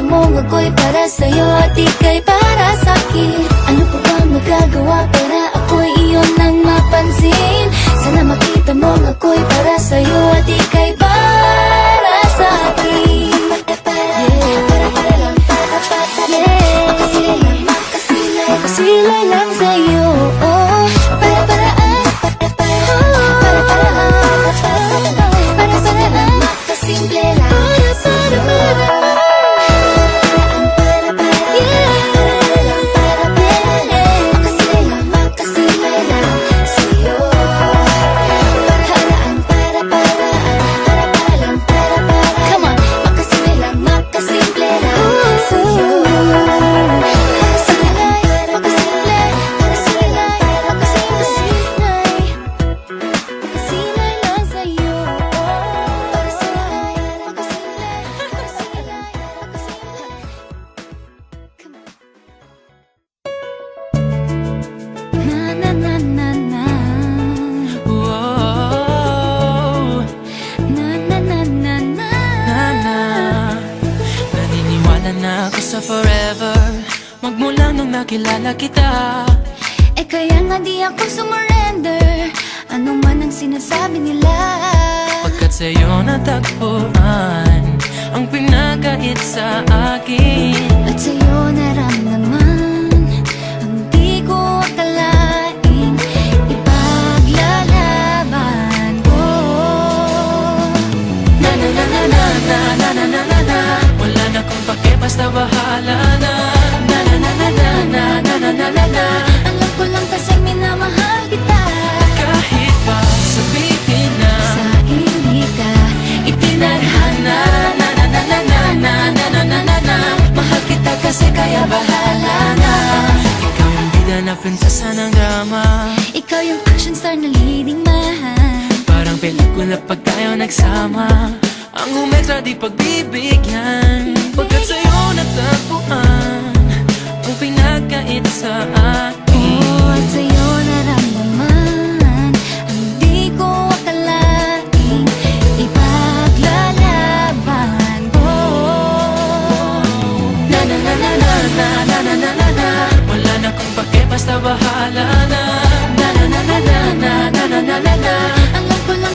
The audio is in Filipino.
mong ako'y para sa'yo at ika'y para sa'kin. Ano pa bang magagawa para ako'y iyon nang mapansin? Sana makita mong ako'y para sa'yo at ika'y para sa'kin. Makasilay lang sa'yo, oh. Para-paraan, para-paraan, makasimple lang sa'yo. Forever, magmula nung nakilala kita. Eh kaya nga di ako sumurrender, ano man ang sinasabi nila. Pagkat sa'yo natagpuan ang pinakait sa akin, at sa'yo naramdaman ang di ko akalain ipaglalaban ko. Na na na na na na na na na na na. Wala na kung pake, basta bahala na. Na na na na na na na na na na na. Alam ko lang kasi minamahal kita, kahit pa sabihin na sa hindi ka itinadhana. Na na na na na na na na na na na. Mahal kita kasi kaya bahala na. Ikaw yung bida na prinsesa ng drama, ikaw yung action star na leading man. parang pelikula pag tayo nagsama. Ang umextra di pagbibigyan, pagkat sa'yo natagpuan ang pinakait sa akin.